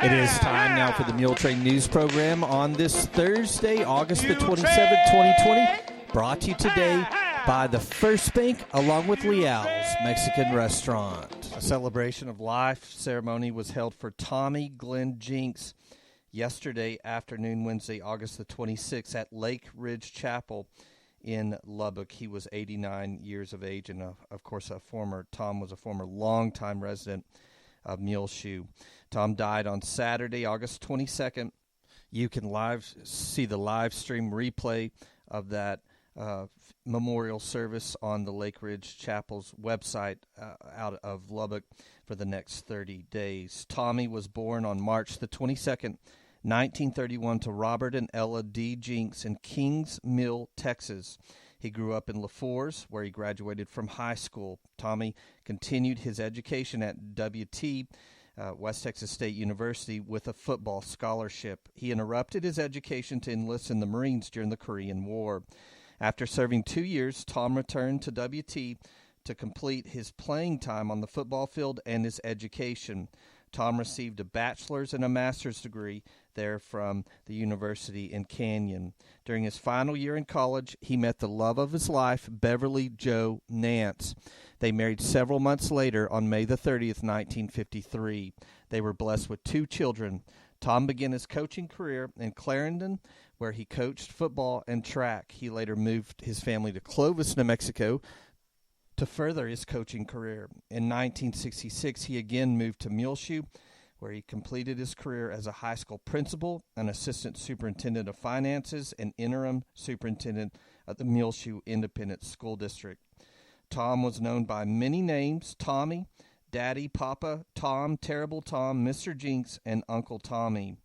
It is time now for the Muletrain News Program on this Thursday, August the 27th, 2020. Brought to you today by the First Bank along with Leal's Mexican Restaurant. A celebration of life ceremony was held for Tommy Glenn Jinks yesterday afternoon, Wednesday, August the 26th at Lake Ridge Chapel in Lubbock. He was 89 years of age and, of course, Tom was a former longtime resident of Muleshoe. Tom died on Saturday, August 22nd. You can see the live stream replay of that memorial service on the Lake Ridge Chapel's website out of Lubbock for the next 30 days. Tommy was born on March the 22nd, 1931 to Robert and Ella D. Jinks in Kings Mill, Texas. He grew up in LaForce, where he graduated from high school. Tommy continued his education at West Texas State University, with a football scholarship. He interrupted his education to enlist in the Marines during the Korean War. After serving 2 years, Tom returned to WT to complete his playing time on the football field and his education. Tom received a bachelor's and a master's degree there from the university in Canyon. During his final year in college, he met the love of his life, Beverly Jo Nance. They married several months later on May the 30th, 1953. They were blessed with 2 children. Tom began his coaching career in Clarendon, where he coached football and track. He later moved his family to Clovis, New Mexico, to further his coaching career. In 1966, he again moved to Muleshoe, where he completed his career as a high school principal, an assistant superintendent of finances, and interim superintendent of the Muleshoe Independent School District. Tom was known by many names: Tommy, Daddy, Papa, Tom, Terrible Tom, Mr. Jinks, and Uncle Tommy.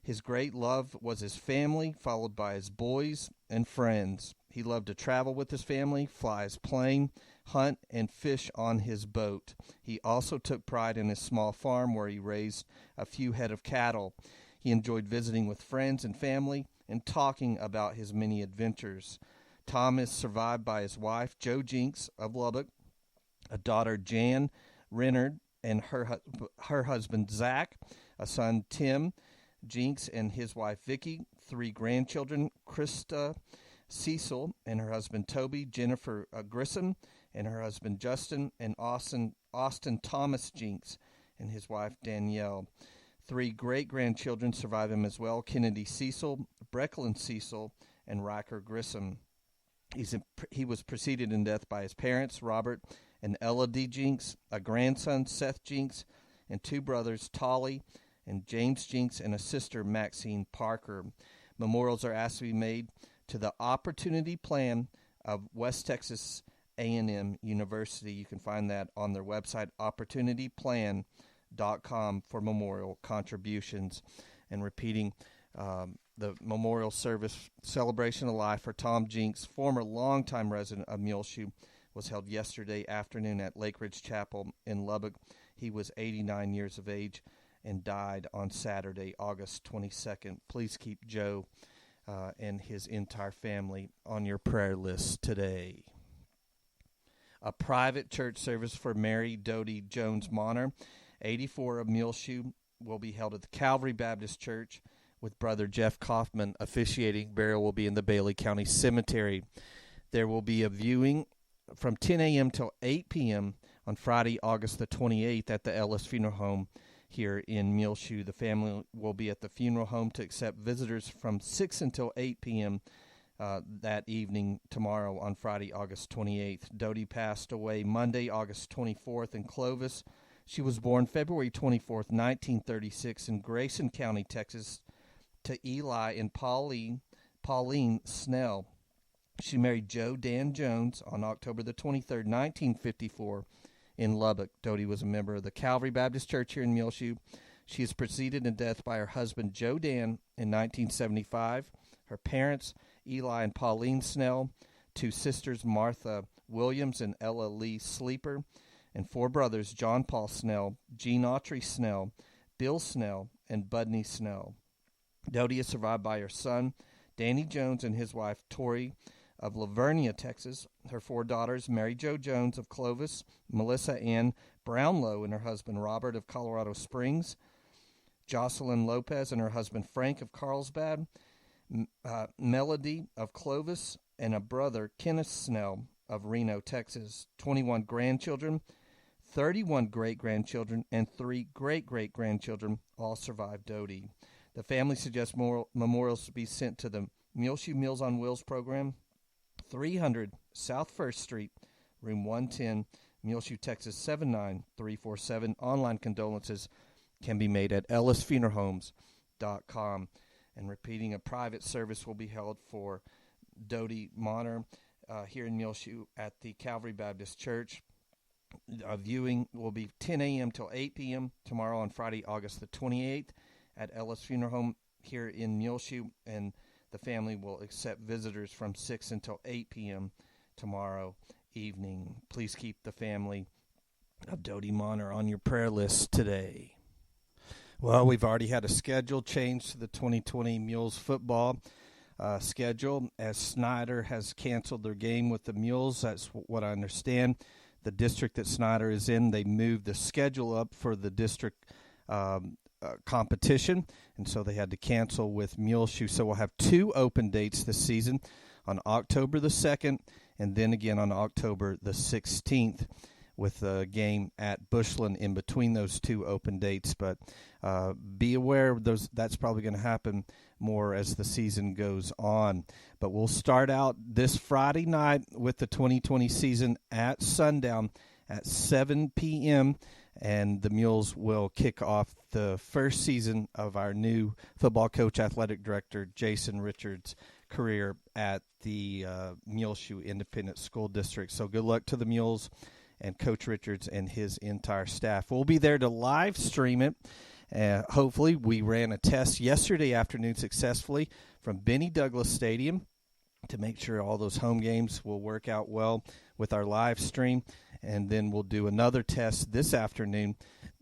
His great love was his family, followed by his boys and friends. He loved to travel with his family, fly his plane, hunt, and fish on his boat. He also took pride in his small farm, where he raised a few head of cattle. He enjoyed visiting with friends and family and talking about his many adventures. Tom is survived by his wife, Jo Jinks of Lubbock, a daughter, Jan Renard, and her husband, Zach, a son, Tim Jinks, and his wife, Vicky, 3 grandchildren, Krista Cecil and her husband, Toby, Jennifer Grissom and her husband, Justin, and Austin Thomas Jinks and his wife, Danielle. 3 great-grandchildren survive him as well: Kennedy Cecil, Brecklin Cecil, and Riker Grissom. He was preceded in death by his parents, Robert and Ella D. Jinks, a grandson, Seth Jinks, and 2 brothers, Tolly and James Jinks, and a sister, Maxine Parker. Memorials are asked to be made to the Opportunity Plan of West Texas A&M University. You can find that on their website, opportunityplan.com, for memorial contributions. And repeating, the memorial service, Celebration of Life for Tom Jinks, former longtime resident of Muleshoe, was held yesterday afternoon at Lake Ridge Chapel in Lubbock. He was 89 years of age and died on Saturday, August 22nd. Please keep Joe and his entire family on your prayer list today. A private church service for Mary Doty Jones Monner, 84 of Muleshoe, will be held at the Calvary Baptist Church, with Brother Jeff Kaufman officiating. Burial will be in the Bailey County Cemetery. There will be a viewing from 10 a.m. till 8 p.m. on Friday, August the 28th at the Ellis Funeral Home here in Muleshoe. The family will be at the funeral home to accept visitors from 6 until 8 p.m. That evening tomorrow on Friday, August 28th. Doty passed away Monday, August 24th in Clovis. She was born February 24th, 1936 in Grayson County, Texas, to Eli and Pauline Snell. She married Joe Dan Jones on October the 23rd, 1954 in Lubbock. Doty was a member of the Calvary Baptist Church here in Muleshoe. She is preceded in death by her husband, Joe Dan, in 1975. Her parents, Eli and Pauline Snell, 2 sisters, Martha Williams and Ella Lee Sleeper, and 4 brothers, John Paul Snell, Gene Autry Snell, Bill Snell, and Budney Snell. Doty is survived by her son, Danny Jones, and his wife, Tori, of Lavernia, Texas. Her 4 daughters, Mary Jo Jones of Clovis, Melissa Ann Brownlow and her husband Robert of Colorado Springs, Jocelyn Lopez and her husband Frank of Carlsbad, Melody of Clovis, and a brother, Kenneth Snell of Reno, Texas. 21 grandchildren, 31 great-grandchildren, and 3 great-great-grandchildren all survived Doty. The family suggests memorials to be sent to the Muleshoe Meals on Wheels program, 300 South 1st Street, Room 110, Muleshoe, Texas 79347. Online condolences can be made at ellisfuneralhomes.com. And repeating, a private service will be held for Doty Monner here in Muleshoe at the Calvary Baptist Church. Viewing will be 10 a.m. till 8 p.m. tomorrow on Friday, August the 28th at Ellis Funeral Home here in Muleshoe, and the family will accept visitors from 6 until 8 p.m. tomorrow evening. Please keep the family of Doty Monner on your prayer list today. Well, we've already had a schedule change to the 2020 Mules football schedule, as Snyder has canceled their game with the Mules. That's what I understand. The district that Snyder is in, they moved the schedule up for the district competition, and so they had to cancel with Muleshoe. So we'll have 2 open dates this season, on October the 2nd and then again on October the 16th, with a game at Bushland in between those 2 open dates. But be aware of those. That's probably going to happen more as the season goes on. But we'll start out this Friday night with the 2020 season at sundown at 7 p.m., and the Mules will kick off the first season of our new football coach, athletic director, Jason Richards' career at the Muleshoe Independent School District. So good luck to the Mules and Coach Richards and his entire staff. We'll be there to live stream it. Hopefully, we ran a test yesterday afternoon successfully from Benny Douglas Stadium to make sure all those home games will work out well with our live stream. And then we'll do another test this afternoon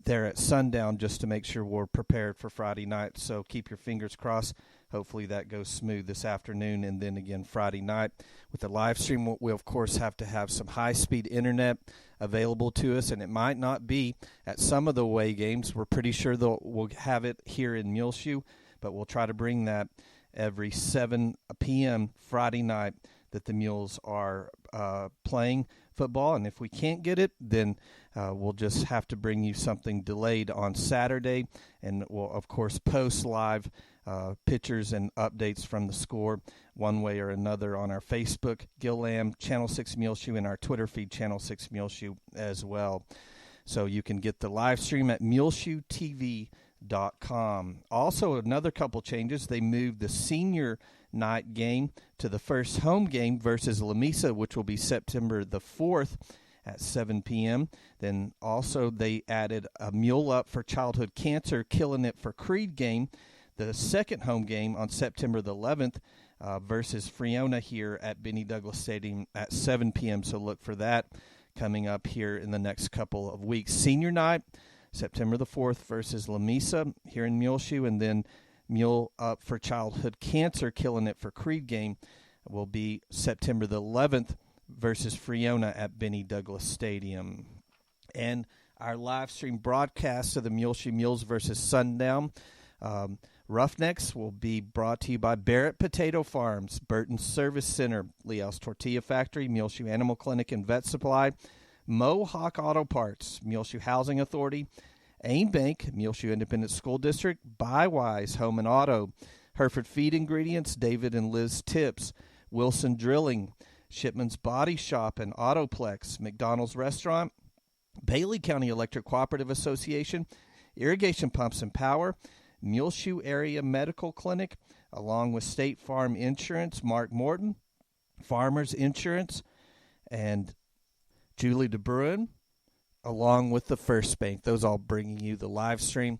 there at sundown just to make sure we're prepared for Friday night. So keep your fingers crossed. Hopefully that goes smooth this afternoon, and then again Friday night with the live stream. We'll of course have to have some high-speed internet available to us, and it might not be at some of the away games. We're pretty sure we'll have it here in Muleshoe, but we'll try to bring that every 7 p.m. Friday night that the Mules are playing football. And if we can't get it, then we'll just have to bring you something delayed on Saturday, and we'll of course post live pictures and updates from the score one way or another on our Facebook, Gil Lamb, Channel 6 Muleshoe, and our Twitter feed, Channel 6 Muleshoe as well. So you can get the live stream at muleshoetv.com. Also, another couple changes. They moved the senior night game to the first home game versus Lamesa, which will be September the 4th at 7 p.m. Then also they added a Mule Up for Childhood Cancer, Killing It for Creed game, the second home game on September the 11th versus Friona here at Benny Douglas Stadium at 7 p.m. So look for that coming up here in the next couple of weeks. Senior night, September the 4th versus Lamesa here in Muleshoe, and then Mule Up for Childhood Cancer, Killing It for Creed game will be September the 11th versus Friona at Benny Douglas Stadium. And our live stream broadcast of the Muleshoe Mules versus Sundown Roughnecks will be brought to you by Barrett Potato Farms, Burton Service Center, Leal's Tortilla Factory, Muleshoe Animal Clinic and Vet Supply, Mohawk Auto Parts, Muleshoe Housing Authority, Aim Bank, Muleshoe Independent School District, Bywise Home and Auto, Hereford Feed Ingredients, David and Liz Tips, Wilson Drilling, Shipman's Body Shop and Autoplex, McDonald's Restaurant, Bailey County Electric Cooperative Association, Irrigation Pumps and Power, Muleshoe Area Medical Clinic, along with State Farm Insurance, Mark Morton, Farmers Insurance, and Julie DeBruin, along with the First Bank. Those all bringing you the live stream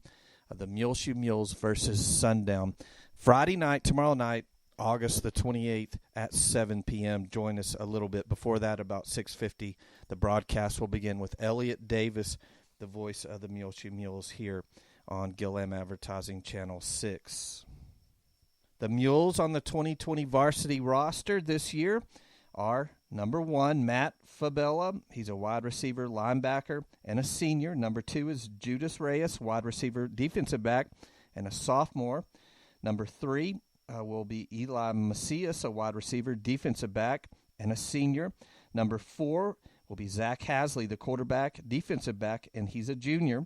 of the Muleshoe Mules versus Sundown. Friday night, tomorrow night, August the 28th at 7 p.m. Join us a little bit before that, about 6:50. The broadcast will begin with Elliot Davis, the voice of the Muleshoe Mules, here on Gil-Am Advertising Channel 6. The Mules on the 2020 varsity roster this year are number 1, Matt Fabella. He's a wide receiver, linebacker, and a senior. Number 2 is Judas Reyes, wide receiver, defensive back, and a sophomore. Number 3 will be Eli Macias, a wide receiver, defensive back, and a senior. Number 4 will be Zach Hasley, the quarterback, defensive back, and he's a junior.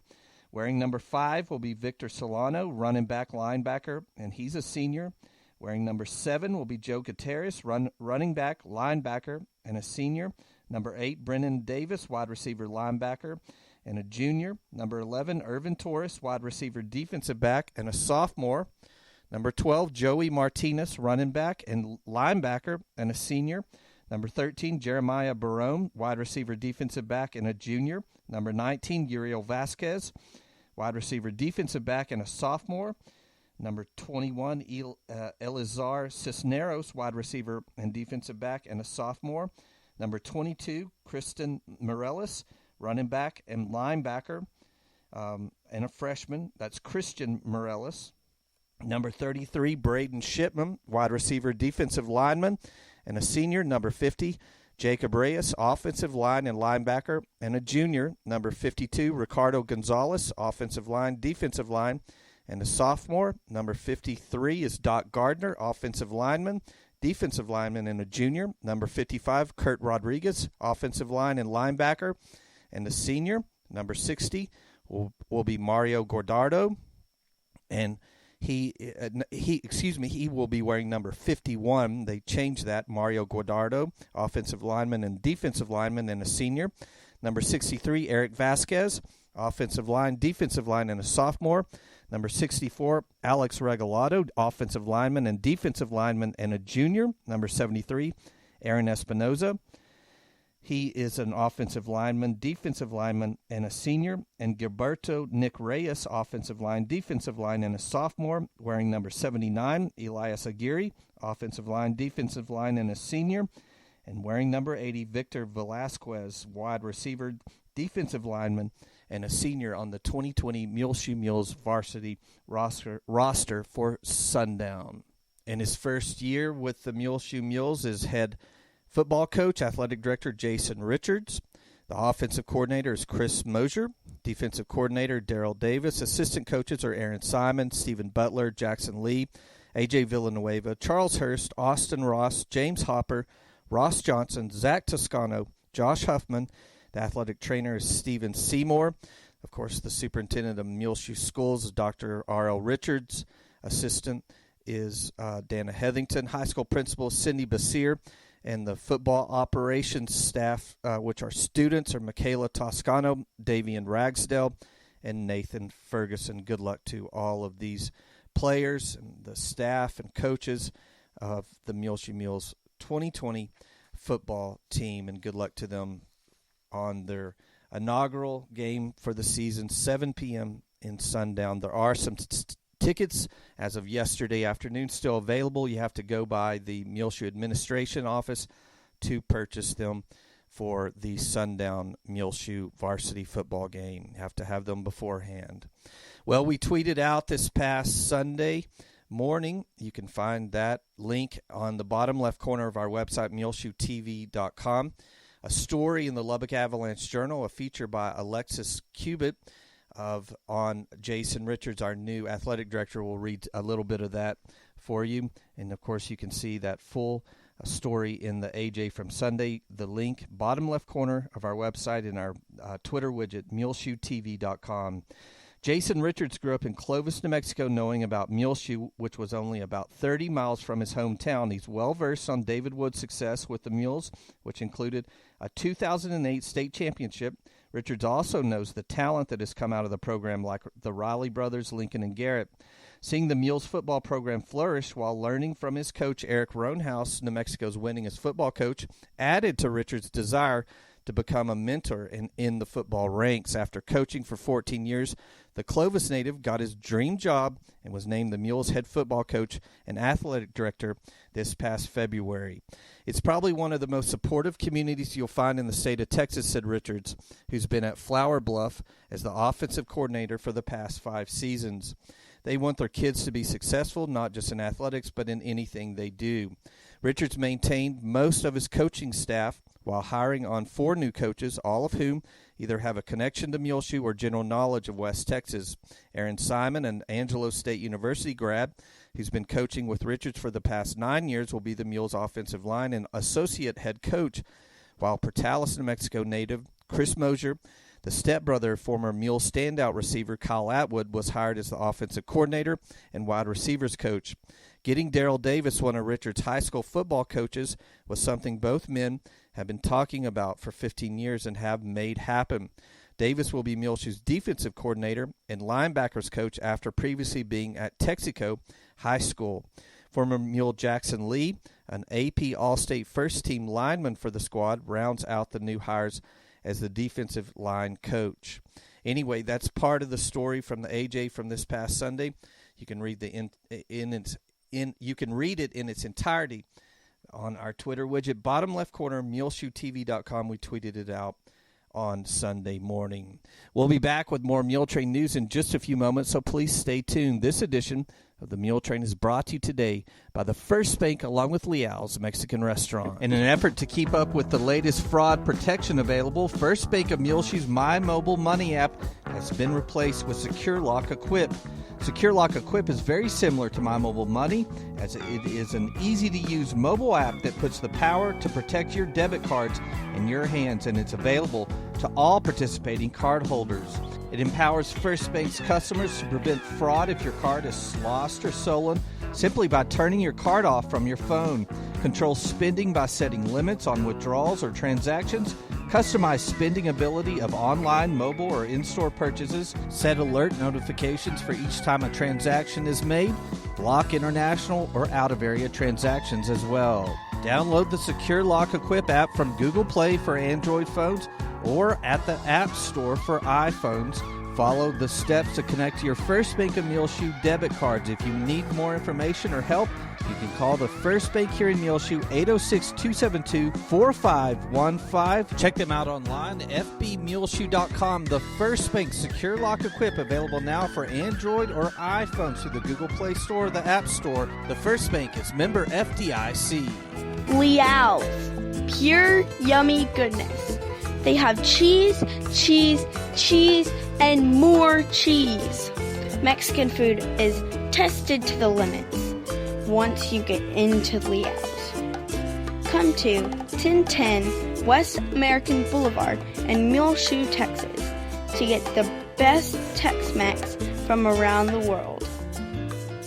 Wearing number 5 will be Victor Solano, running back, linebacker, and he's a senior. Wearing number 7 will be Joe Gutierrez, running back, linebacker, and a senior. Number 8, Brennan Davis, wide receiver, linebacker, and a junior. Number 11, Irvin Torres, wide receiver, defensive back, and a sophomore. Number 12, Joey Martinez, running back and linebacker, and a senior. Number 13, Jeremiah Barone, wide receiver, defensive back, and a junior. Number 19, Uriel Vasquez, wide receiver, defensive back, and a sophomore. Number 21, Elizar Cisneros, wide receiver and defensive back, and a sophomore. Number 22, Kristen Morellis, running back and linebacker, and a freshman. That's Christian Morellis. Number 33, Braden Shipman, wide receiver, defensive lineman, and a senior. Number 50, Jacob Reyes, offensive line and linebacker, and a junior. Number 52, Ricardo Gonzalez, offensive line, defensive line, and a sophomore. Number 53 is Doc Gardner, offensive lineman, defensive lineman, and a junior. Number 55, Kurt Rodriguez, offensive line and linebacker, and a senior. Number 60 will be Mario Gordardo, and he will be wearing number 51. They changed that. Mario Gordardo, offensive lineman and defensive lineman, and a senior. Number 63, Eric Vasquez, offensive line, defensive line, and a sophomore. Number 64, Alex Regalado, offensive lineman and defensive lineman, and a junior. Number 73, Aaron Espinoza. He is an offensive lineman, defensive lineman, and a senior. And Gilberto Nick Reyes, offensive line, defensive line, and a sophomore, wearing number 79. Elias Aguirre, offensive line, defensive line, and a senior. And wearing number 80, Victor Velasquez, wide receiver, defensive lineman, and a senior on the 2020 Muleshoe Mules varsity roster for Sundown. In his first year with the Muleshoe Mules is head football coach, athletic director Jason Richards. The offensive coordinator is Chris Mosier. Defensive coordinator Daryl Davis. Assistant coaches are Aaron Simon, Stephen Butler, Jackson Lee, A.J. Villanueva, Charles Hurst, Austin Ross, James Hopper, Ross Johnson, Zach Toscano, Josh Huffman. The athletic trainer is Stephen Seymour. Of course, the superintendent of Muleshoe Schools is Dr. R.L. Richards. Assistant is Dana Heathington. High school principal Cindy Basir. And the football operations staff, which are students, are Michaela Toscano, Davian Ragsdale, and Nathan Ferguson. Good luck to all of these players and the staff and coaches of the Muleshoe Mules 2020 football team, and good luck to them on their inaugural game for the season, 7 p.m. in Sundown. There are some tickets as of yesterday afternoon still available. You have to go by the Muleshoe administration office to purchase them for the Sundown Muleshoe varsity football game. You have to have them beforehand. Well, we tweeted out this past Sunday morning. You can find that link on the bottom left corner of our website, muleshoetv.com. A story in the Lubbock Avalanche Journal, a feature by Alexis Cubitt on Jason Richards, our new athletic director. Will read a little bit of that for you. And, of course, you can see that full story in the AJ from Sunday. The link, bottom left corner of our website, in our Twitter widget, muleshoetv.com. Jason Richards grew up in Clovis, New Mexico, knowing about Muleshoe, which was only about 30 miles from his hometown. He's well-versed on David Wood's success with the Mules, which included a 2008 state championship. Richards also knows the talent that has come out of the program, like the Riley brothers, Lincoln and Garrett. Seeing the Mules football program flourish while learning from his coach, Eric Roanhouse, New Mexico's winningest football coach, added to Richards' desire to become a mentor in the football ranks. After coaching for 14 years, the Clovis native got his dream job and was named the Mules head football coach and athletic director this past February. It's probably one of the most supportive communities you'll find in the state of Texas, said Richards, who's been at Flower Bluff as the offensive coordinator for the past 5 seasons. They want their kids to be successful, not just in athletics, but in anything they do. Richards maintained most of his coaching staff while hiring on 4 new coaches, all of whom either have a connection to Muleshoe or general knowledge of West Texas. Aaron Simon, an Angelo State University grad who's been coaching with Richards for the past 9 years, will be the Mules offensive line and associate head coach, while Portales, New Mexico native Chris Mosier, the stepbrother of former Mule standout receiver Kyle Atwood, was hired as the offensive coordinator and wide receivers coach. Getting Darrell Davis, one of Richards' high school football coaches, was something both men have been talking about for 15 years and have made happen. Davis will be Muleshoe's defensive coordinator and linebackers coach after previously being at Texaco High School. Former Mule Jackson Lee, an AP All-State first-team lineman for the squad, rounds out the new hires as the defensive line coach. Anyway, that's part of the story from the AJ from this past Sunday. You can read you can read it in its entirety on our Twitter widget, bottom left corner, muleshoetv.com. We tweeted it out on Sunday morning. We'll be back with more Muletrain news in just a few moments, so please stay tuned. This edition of the Muletrain is brought to you today by the First Bank along with Leal's Mexican Restaurant. In an effort to keep up with the latest fraud protection available, First Bank of Muleshoe's My Mobile Money app has been replaced with Secure Lock Equip. Secure Lock Equip is very similar to My Mobile Money, as it is an easy-to-use mobile app that puts the power to protect your debit cards in your hands, and it's available to all participating cardholders. It empowers First Bank's customers to prevent fraud if your card is lost or stolen simply by turning your card off from your phone. Control spending by setting limits on withdrawals or transactions. Customize spending ability of online, mobile, or in-store purchases. Set alert notifications for each time a transaction is made. Block international or out-of-area transactions as well. Download the Secure Lock Equip app from Google Play for Android phones or at the App Store for iPhones. Follow the steps to connect to your First Bank of Muleshoe debit cards. If you need more information or help, you can call the First Bank here in Muleshoe, 806-272-4515. Check them out online, fbmuleshoe.com. The First Bank Secure Lock Equip, available now for Android or iPhones through the Google Play Store or the App Store. The First Bank is member FDIC. Leal's, pure yummy goodness. They have cheese, cheese, cheese, and more cheese. Mexican food is tested to the limits once you get into Leal's. Come to 1010 West American Boulevard in Muleshoe, Texas to get the best Tex-Mex from around the world.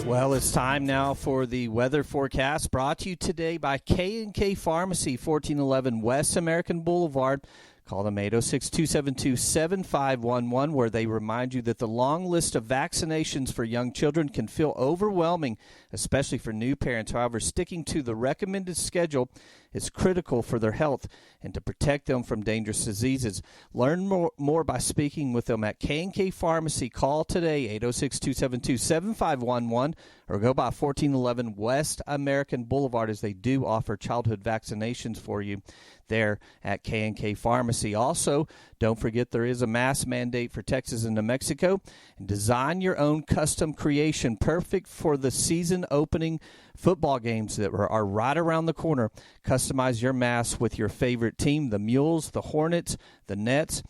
Well, it's time now for the weather forecast, brought to you today by K&K Pharmacy, 1411 West American Boulevard. Call them 806-272-7511, where they remind you that the long list of vaccinations for young children can feel overwhelming, especially for new parents. However, sticking to the recommended schedule is critical for their health and to protect them from dangerous diseases. Learn more by speaking with them at K&K Pharmacy. Call today, 806-272-7511, or go by 1411 West American Boulevard, as they do offer childhood vaccinations for you there at K&K Pharmacy. Also, don't forget there is a mask mandate for Texas and New Mexico. And design your own custom creation, perfect for the season opening football games that are right around the corner. Customize your mask with your favorite team, the Mules, the Hornets, the Nets,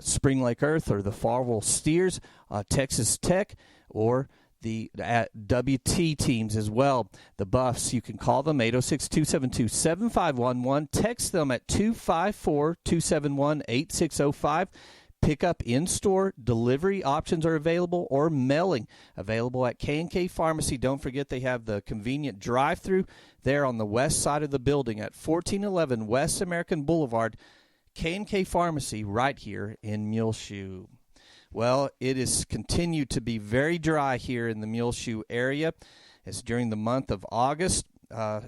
Spring Lake Earth, or the Farwell Steers, Texas Tech, or the WT teams as well. The Buffs, you can call them 806-272-7511. Text them at 254-271-8605. Pick up in-store, delivery options are available, or mailing available at K&K Pharmacy. Don't forget they have the convenient drive-thru there on the west side of the building at 1411 West American Boulevard. K&K Pharmacy right here in Muleshoe. Well, it has continued to be very dry here in the Muleshoe area. It's during the month of August.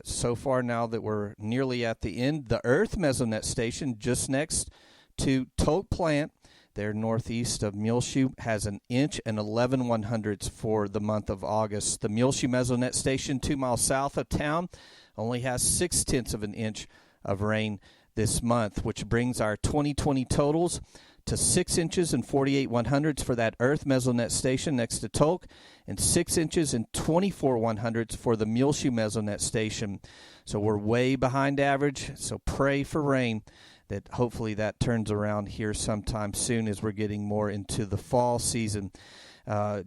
so far now that we're nearly at the end. The Earth Mesonet Station, just next to Toke Plant, there northeast of Muleshoe, has an inch and 11 100ths for the month of August. The Muleshoe Mesonet Station, 2 miles south of town, only has 6/10 of an inch of rain this month, which brings our 2020 totals to 6 inches and 48 100ths for that Earth Mesonet Station next to Toke, and 6 inches and 24 100ths for the Muleshoe Mesonet Station. So we're way behind average, so pray for rain, that hopefully that turns around here sometime soon as we're getting more into the fall season.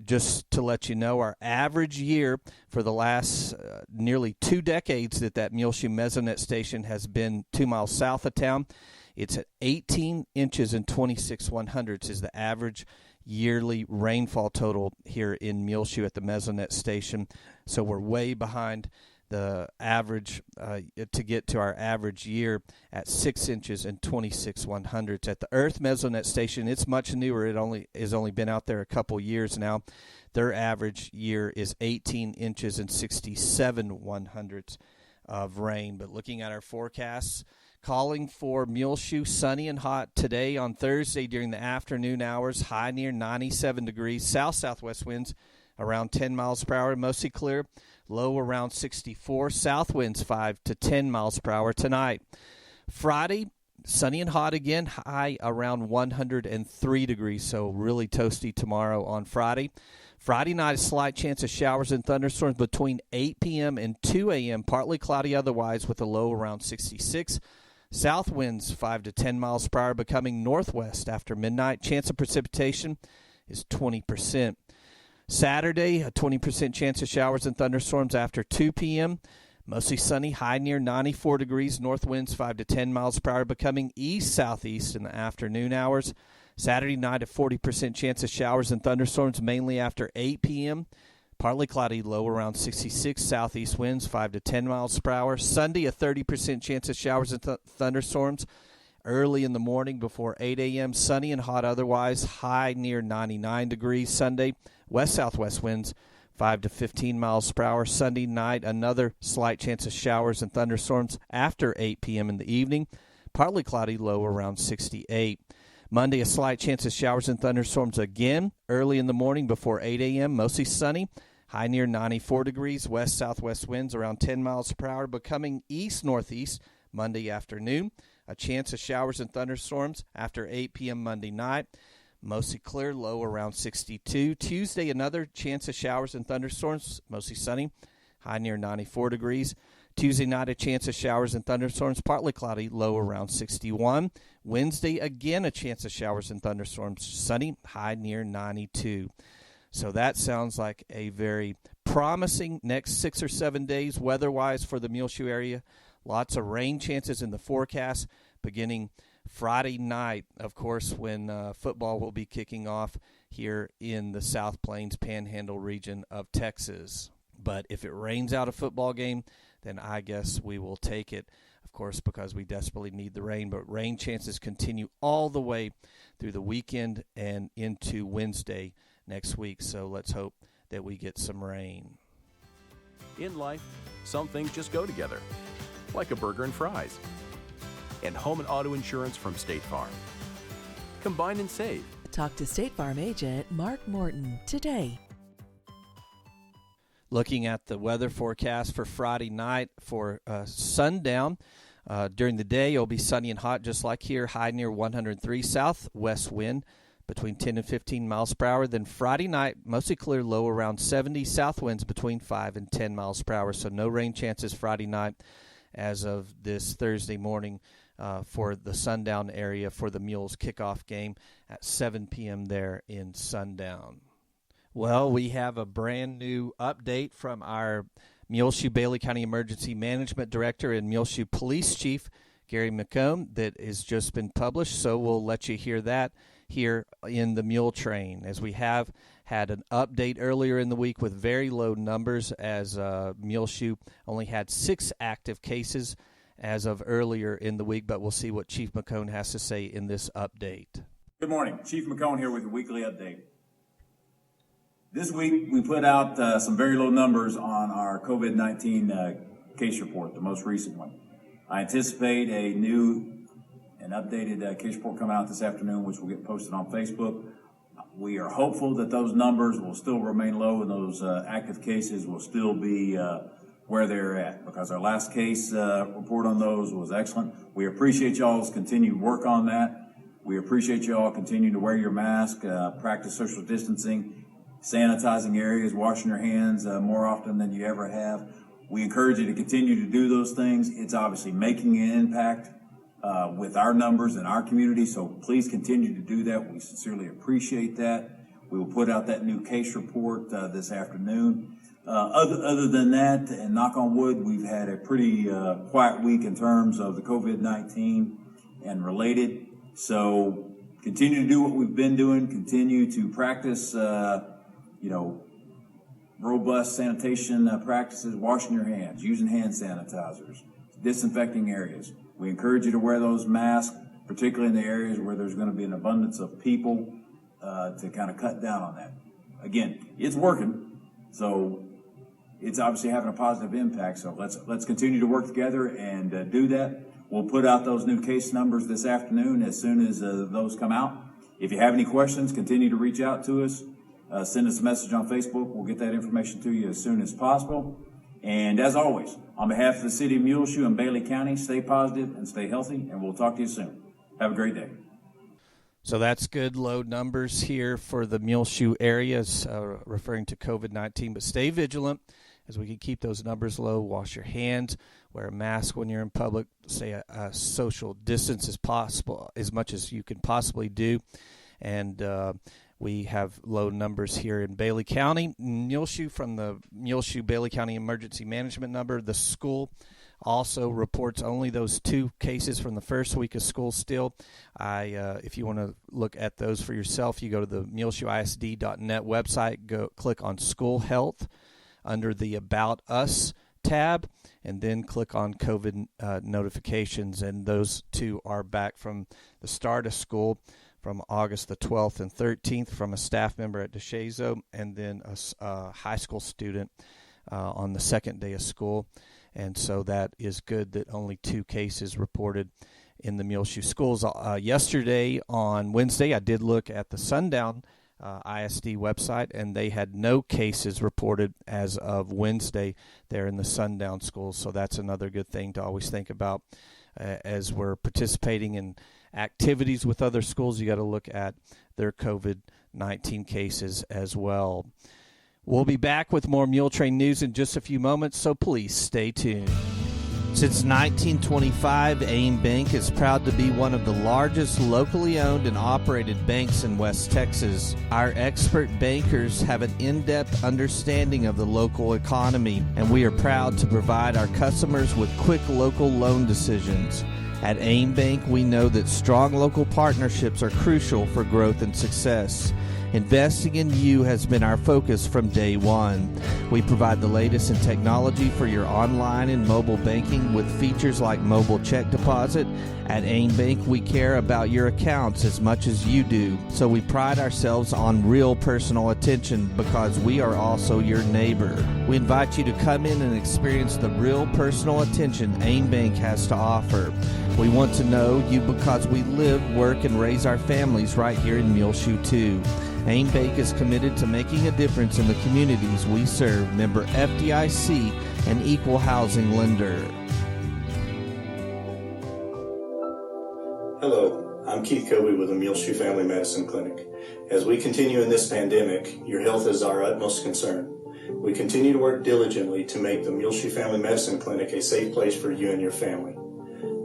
Just to let you know, our average year for the last nearly 2 decades that Muleshoe Mesonet Station has been 2 miles south of town, it's at 18 inches and 26 100ths is the average yearly rainfall total here in Muleshoe at the Mesonet Station. So we're way behind the average to get to our average year at 6 inches and 26 100ths. At the Earth Mesonet Station, it's much newer. It has only been out there a couple years now. Their average year is 18 inches and 67 100ths of rain. But looking at our forecasts, calling for Muleshoe sunny and hot today on Thursday during the afternoon hours, high near 97 degrees, south-southwest winds around 10 miles per hour, mostly clear, low around 64, south winds 5 to 10 miles per hour tonight. Friday, sunny and hot again, high around 103 degrees, so really toasty tomorrow on Friday. Friday night, a slight chance of showers and thunderstorms between 8 p.m. and 2 a.m., partly cloudy otherwise with a low around 66. South winds 5 to 10 miles per hour, becoming northwest after midnight. Chance of precipitation is 20%. Saturday, a 20% chance of showers and thunderstorms after 2 p.m. Mostly sunny, high near 94 degrees. North winds 5 to 10 miles per hour, becoming east-southeast in the afternoon hours. Saturday night, a 40% chance of showers and thunderstorms, mainly after 8 p.m. Partly cloudy, low around 66. Southeast winds 5 to 10 miles per hour. Sunday, a 30% chance of showers and thunderstorms early in the morning before 8 a.m. Sunny and hot otherwise, high near 99 degrees. Sunday, west-southwest winds 5 to 15 miles per hour. Sunday night, another slight chance of showers and thunderstorms after 8 p.m. in the evening. Partly cloudy, low around 68. Monday, a slight chance of showers and thunderstorms again early in the morning before 8 a.m. Mostly sunny, high near 94 degrees. West-southwest winds around 10 miles per hour, becoming east-northeast Monday afternoon. A chance of showers and thunderstorms after 8 p.m. Monday night. Mostly clear, low around 62. Tuesday, another chance of showers and thunderstorms, mostly sunny, high near 94 degrees. Tuesday night, a chance of showers and thunderstorms, partly cloudy, low around 61. Wednesday, again, a chance of showers and thunderstorms, sunny, high near 92. So that sounds like a very promising next 6 or 7 days weather-wise for the Muleshoe area. Lots of rain chances in the forecast beginning Friday night, of course, when football will be kicking off here in the South Plains Panhandle region of Texas. But if it rains out a football game, then I guess we will take it, of course, because we desperately need the rain. But rain chances continue all the way through the weekend and into Wednesday next week. So let's hope that we get some rain. In life, some things just go together, like a burger and fries. And home and auto insurance from State Farm. Combine and save. Talk to State Farm agent Mark Morton today. Looking at the weather forecast for Friday night for sundown. During the day, it'll be sunny and hot just like here, high near 103. Southwest wind between 10 and 15 miles per hour. Then Friday night, mostly clear, low around 70. South winds between 5 and 10 miles per hour. So no rain chances Friday night as of this Thursday morning for the sundown area for the Mules kickoff game at 7 p.m. there in sundown. Well, we have a brand new update from our Muleshoe Bailey County Emergency Management Director and Muleshoe Police Chief, Gary McComb, that has just been published, so we'll let you hear that here in the Muletrain, as we have had an update earlier in the week with very low numbers, as Muleshoe only had 6 active cases as of earlier in the week, but we'll see what Chief McComb has to say in this update. Good morning. Chief McComb here with a weekly update. This week, we put out some very low numbers on our COVID-19 case report, the most recent one. I anticipate a new and updated case report coming out this afternoon, which will get posted on Facebook. We are hopeful that those numbers will still remain low and those active cases will still be where they're at, because our last case report on those was excellent. We appreciate y'all's continued work on that. We appreciate y'all continuing to wear your mask, practice social distancing, sanitizing areas, washing your hands more often than you ever have. We encourage you to continue to do those things. It's obviously making an impact with our numbers in our community, so please continue to do that. We sincerely appreciate that. We will put out that new case report this afternoon. Other than that, and knock on wood, we've had a pretty quiet week in terms of the COVID-19 and related. So continue to do what we've been doing. Continue to practice, robust sanitation practices, washing your hands, using hand sanitizers, disinfecting areas. We encourage you to wear those masks, particularly in the areas where there's going to be an abundance of people, to kind of cut down on that. Again, it's working, so it's obviously having a positive impact. So let's continue to work together and do that. We'll put out those new case numbers this afternoon as soon as those come out. If you have any questions, continue to reach out to us. Send us a message on Facebook. We'll get that information to you as soon as possible. And as always, on behalf of the city of Muleshoe and Bailey County, stay positive and stay healthy, and we'll talk to you soon. Have a great day. So that's good low numbers here for the Muleshoe areas, referring to COVID-19. But stay vigilant as we can keep those numbers low. Wash your hands, wear a mask when you're in public, stay a social distance as possible, as much as you can possibly do. And we have low numbers here in Bailey County. Muleshoe, from the Muleshoe Bailey County Emergency Management number, the school also reports only those 2 cases from the first week of school still. If you want to look at those for yourself, you go to the muleshoeisd.net website, go click on School Health under the About Us tab, and then click on COVID notifications. And those 2 are back from the start of school, from August the 12th and 13th, from a staff member at DeShazo, and then a high school student on the second day of school. And so that is good that only 2 cases reported in the Muleshoe schools. Yesterday, on Wednesday, I did look at the Sundown ISD website, and they had no cases reported as of Wednesday there in the Sundown schools. So that's another good thing to always think about as we're participating in activities with other schools. You got to look at their COVID-19 cases as well. We'll be back with more Muletrain news in just a few moments, so please stay tuned. Since 1925, AIM Bank is proud to be one of the largest locally owned and operated banks in West Texas. Our expert bankers have an in-depth understanding of the local economy, and we are proud to provide our customers with quick local loan decisions. At AIM Bank, we know that strong local partnerships are crucial for growth and success. Investing in you has been our focus from day one. We provide the latest in technology for your online and mobile banking with features like mobile check deposit. At AIM Bank, we care about your accounts as much as you do, so we pride ourselves on real personal attention because we are also your neighbor. We invite you to come in and experience the real personal attention AIM Bank has to offer. We want to know you because we live, work, and raise our families right here in Muleshoe too. AIM Bank is committed to making a difference in the communities we serve. Member FDIC, an equal housing lender. Hello, I'm Keith Kobe with the Muleshoe Family Medicine Clinic. As we continue in this pandemic, your health is our utmost concern. We continue to work diligently to make the Muleshoe Family Medicine Clinic a safe place for you and your family.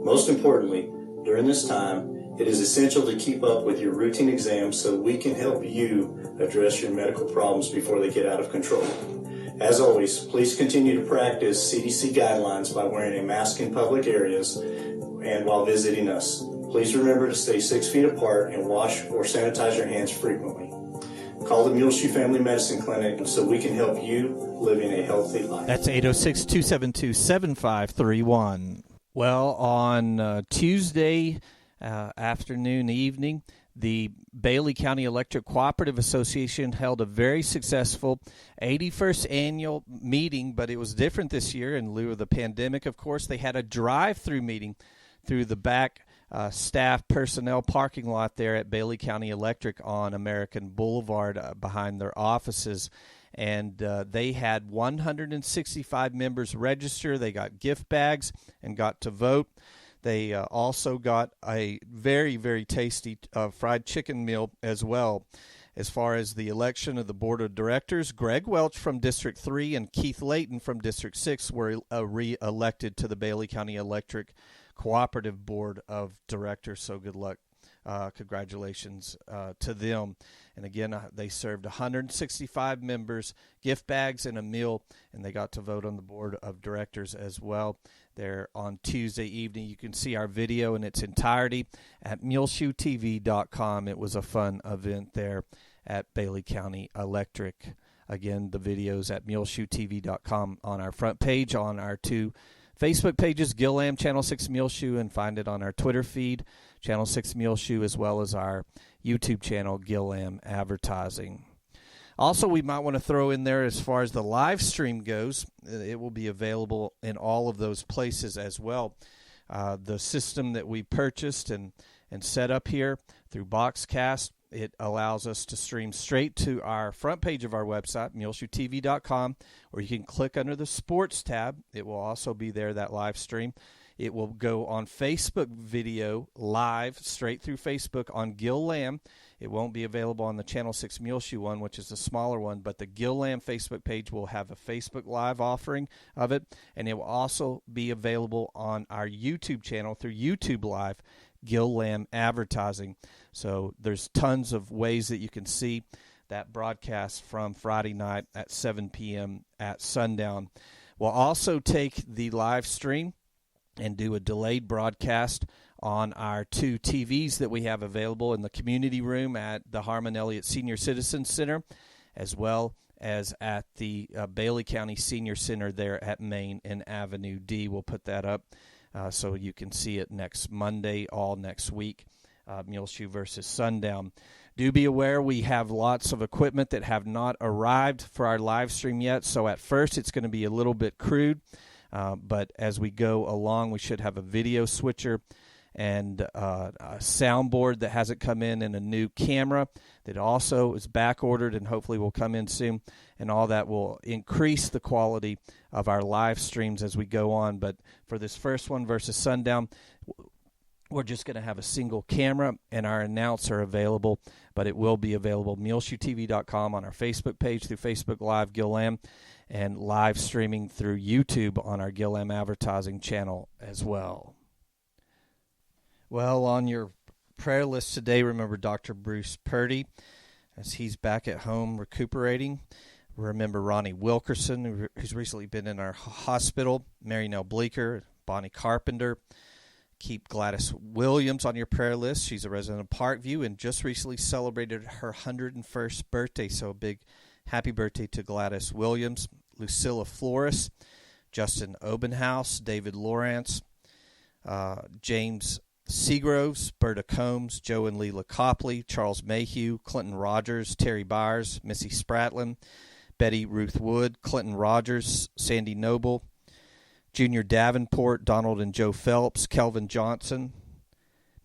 Most importantly, during this time, it is essential to keep up with your routine exams so we can help you address your medical problems before they get out of control. As always, please continue to practice CDC guidelines by wearing a mask in public areas and while visiting us. Please remember to stay 6 feet apart and wash or sanitize your hands frequently. Call the Muleshoe Family Medicine Clinic so we can help you living a healthy life. That's 806-272-7531. Well, on Tuesday afternoon, evening, The Bailey County Electric Cooperative Association held a very successful 81st annual meeting, but it was different this year in lieu of the pandemic. Of course, they had a drive-through meeting through the back staff personnel parking lot there at Bailey County Electric on American Boulevard behind their offices. And they had 165 members register. They got gift bags and got to vote. They also got a very, very tasty fried chicken meal as well. As far as the election of the board of directors, Greg Welch from District 3 and Keith Layton from District 6 were re-elected to the Bailey County Electric Cooperative Board of Directors. So good luck. Congratulations to them. And again, they served 165 members, gift bags, and a meal, and they got to vote on the board of directors as well. There on Tuesday evening. You can see our video in its entirety at muleshoetv.com. It was a fun event there at Bailey County Electric. Again, the videos at muleshoetv.com on our front page, on our two Facebook pages, Gillam Channel 6 Muleshoe, and find it on our Twitter feed, Channel 6 Muleshoe, as well as our YouTube channel, Gillam Advertising. Also, we might want to throw in there as far as the live stream goes, it will be available in all of those places as well. The system that we purchased and set up here through Boxcast, it allows us to stream straight to our front page of our website, muleshoetv.com, or you can click under the sports tab. It will also be there, that live stream. It will go on Facebook video live straight through Facebook on Gillam. It won't be available on the Channel 6 Muleshoe one, which is the smaller one, but the Gillam Facebook page will have a Facebook Live offering of it, and it will also be available on our YouTube channel through YouTube Live, Gillam Advertising. So there's tons of ways that you can see that broadcast from Friday night at 7 p.m. at sundown. We'll also take the live stream and do a delayed broadcast on our two TVs that we have available in the community room at the Harmon Elliott Senior Citizen Center, as well as at the Bailey County Senior Center there at Main and Avenue D. We'll put that up so you can see it next Monday, all next week, Muleshoe versus Sundown. Do be aware we have lots of equipment that have not arrived for our live stream yet, so at first it's going to be a little bit crude, but as we go along, we should have a video switcher and a soundboard that hasn't come in, and a new camera that also is back ordered and hopefully will come in soon, and all that will increase the quality of our live streams as we go on. But for this first one versus Sundown, we're just going to have a single camera and our announcer available, but it will be available muleshoetv.com on our Facebook page through Facebook Live Gillam, and live streaming through YouTube on our Gillam Advertising channel as well. Well, on your prayer list today, remember Dr. Bruce Purdy, as he's back at home recuperating. Remember Ronnie Wilkerson, who's recently been in our hospital, Mary Nell Bleeker, Bonnie Carpenter. Keep Gladys Williams on your prayer list. She's a resident of Parkview and just recently celebrated her 101st birthday, so a big happy birthday to Gladys Williams. Lucilla Flores, Justin Obenhouse, David Lawrence, James Seagroves, Berta Combs, Joe and Leela Copley, Charles Mayhew, Clinton Rogers, Terry Byers, Missy Spratlin, Betty Ruth Wood, Clinton Rogers, Sandy Noble, Junior Davenport, Donald and Joe Phelps, Kelvin Johnson,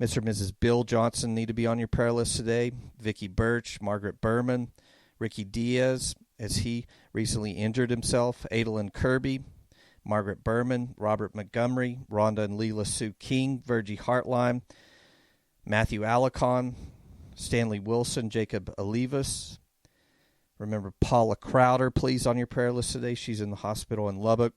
Mr. and Mrs. Bill Johnson need to be on your prayer list today, Vicki Birch, Margaret Berman, Ricky Diaz, as he recently injured himself, Adalyn Kirby, Margaret Berman, Robert Montgomery, Rhonda and Leela Sue King, Virgie Hartline, Matthew Alicon, Stanley Wilson, Jacob Olivas. Remember Paula Crowder, please, on your prayer list today. She's in the hospital in Lubbock.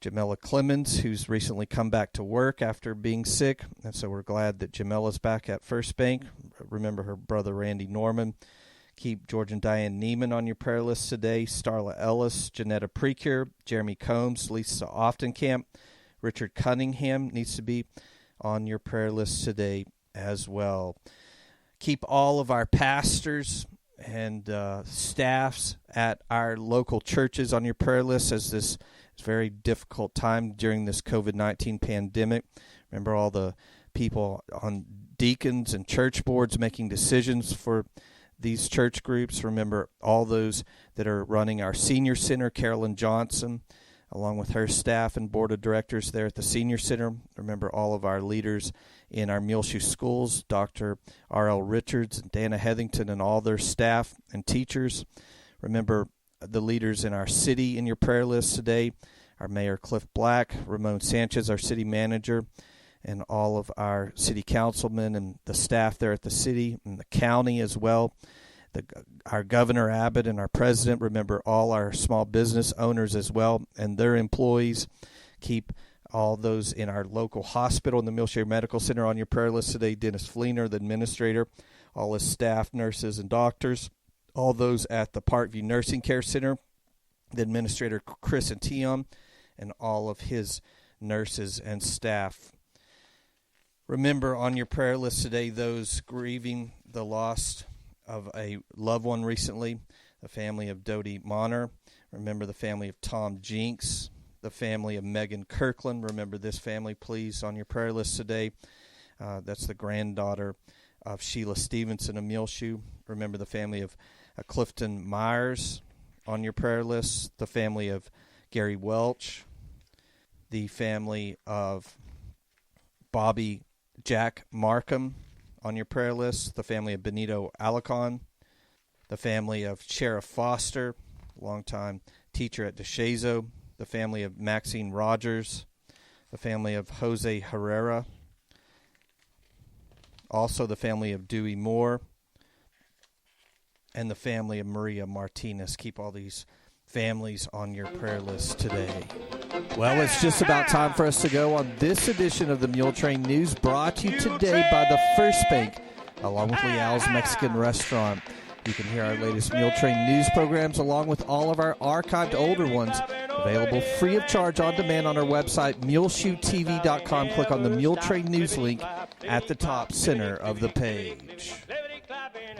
Jamela Clemens, who's recently come back to work after being sick, and so we're glad that Jamela's back at First Bank. Remember her brother Randy Norman. Keep George and Diane Neiman on your prayer list today. Starla Ellis, Janetta Precure, Jeremy Combs, Lisa Oftenkamp, Richard Cunningham needs to be on your prayer list today as well. Keep all of our pastors and staffs at our local churches on your prayer list as this is a very difficult time during this COVID-19 pandemic. Remember all the people on deacons and church boards making decisions for these church groups. Remember all those that are running our senior center, Carolyn Johnson, along with her staff and board of directors there at the senior center. Remember all of our leaders in our Muleshoe schools, Dr. R.L. Richards and Dana Heathington and all their staff and teachers. Remember the leaders in our city in your prayer list today, our Mayor Cliff Black, Ramon Sanchez, our city manager, and all of our city councilmen and the staff there at the city and the county as well. Our Governor Abbott and our president. Remember all our small business owners as well and their employees. Keep all those in our local hospital in the Muleshoe Medical Center on your prayer list today. Dennis Fleener, the administrator, all his staff, nurses, and doctors. All those at the Parkview Nursing Care Center, the administrator Chris Antillon, and all of his nurses and staff. Remember on your prayer list today those grieving the loss of a loved one recently, the family of Dodie Monner. Remember the family of Tom Jinks, the family of Megan Kirkland. Remember this family, please, on your prayer list today. That's the granddaughter of Sheila Stevenson of Muleshoe. Remember the family of Clifton Myers on your prayer list, the family of Gary Welch, the family of Bobby Jack Markham on your prayer list, the family of Benito Alarcon, the family of Sheriff Foster, longtime teacher at DeShazo, the family of Maxine Rogers, the family of Jose Herrera, also the family of Dewey Moore, and the family of Maria Martinez. Keep all these families on your prayer list today. Well, it's just about time for us to go on this edition of the Muletrain News, brought to you today by the First Bank, along with Leal's Mexican Restaurant. You can hear our latest Muletrain News programs, along with all of our archived older ones, available free of charge on demand on our website, muleshoetv.com. Click on the Muletrain News link at the top center of the page.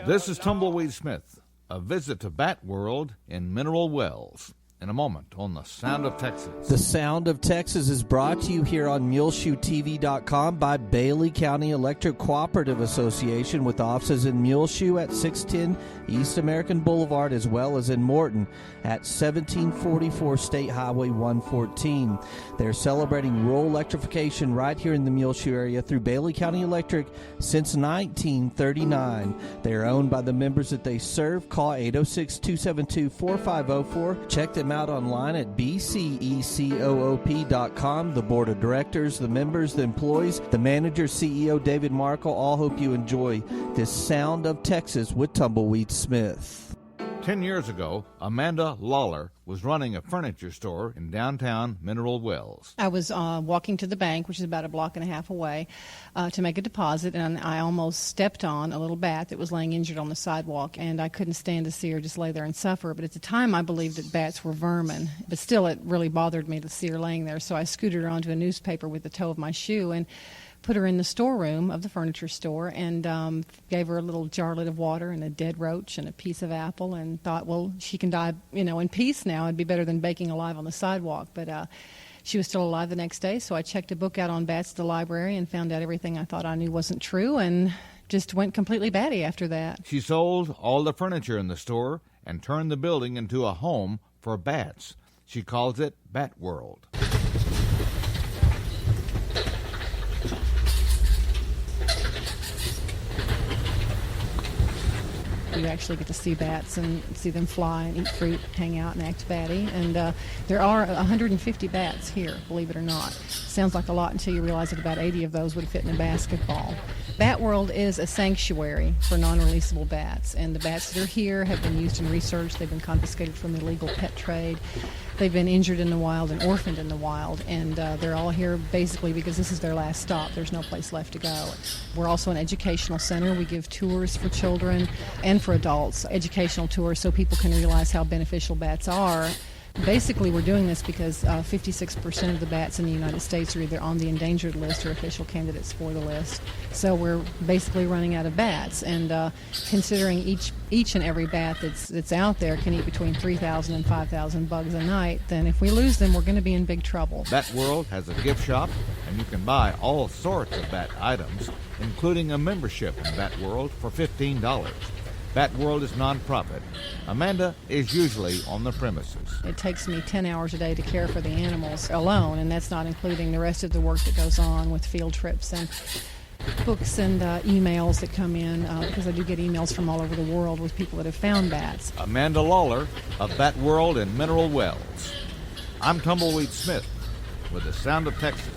This is Tumbleweed Smith, a visit to Bat World in Mineral Wells. In a moment on The Sound of Texas. The Sound of Texas is brought to you here on MuleshoeTV.com by Bailey County Electric Cooperative Association, with offices in Muleshoe at 610 East American Boulevard, as well as in Morton at 1744 State Highway 114. They're celebrating rural electrification right here in the Muleshoe area through Bailey County Electric since 1939. They are owned by the members that they serve. Call 806-272-4504. Check them out online at bcecoop.com. The board of directors, the members, the employees, the manager, CEO David Markle, all hope you enjoy this Sound of Texas with Tumbleweed Smith. 10 years ago, Amanda Lawler was running a furniture store in downtown Mineral Wells. I was walking to the bank, which is about a block and a half away, to make a deposit, and I almost stepped on a little bat that was laying injured on the sidewalk, and I couldn't stand to see her just lay there and suffer. But at the time, I believed that bats were vermin. But still, it really bothered me to see her laying there, so I scooted her onto a newspaper with the toe of my shoe and put her in the storeroom of the furniture store and gave her a little jarlet of water and a dead roach and a piece of apple, and thought, well, she can die, in peace now. It'd be better than baking alive on the sidewalk. But she was still alive the next day, so I checked a book out on bats at the library and found out everything I thought I knew wasn't true, and just went completely batty after that. She sold all the furniture in the store and turned the building into a home for bats. She calls it Bat World. You actually get to see bats and see them fly and eat fruit, hang out and act batty. And there are 150 bats here, believe it or not. Sounds like a lot until you realize that about 80 of those would fit in a basketball. Bat World is a sanctuary for non-releasable bats, and the bats that are here have been used in research. They've been confiscated from the illegal pet trade. They've been injured in the wild and orphaned in the wild, and they're all here basically because this is their last stop. There's no place left to go. We're also an educational center. We give tours for children and for adults, educational tours so people can realize how beneficial bats are Basically, we're doing this because 56% of the bats in the United States are either on the endangered list or official candidates for the list. So we're basically running out of bats. And considering each and every bat that's out there can eat between 3,000 and 5,000 bugs a night, then if we lose them, we're going to be in big trouble. Bat World has a gift shop, and you can buy all sorts of bat items, including a membership in Bat World for $15. Bat World is nonprofit. Amanda is usually on the premises. It takes me 10 hours a day to care for the animals alone, and that's not including the rest of the work that goes on with field trips and books and emails that come in, because I do get emails from all over the world with people that have found bats. Amanda Lawler of Bat World in Mineral Wells. I'm Tumbleweed Smith with the Sound of Texas.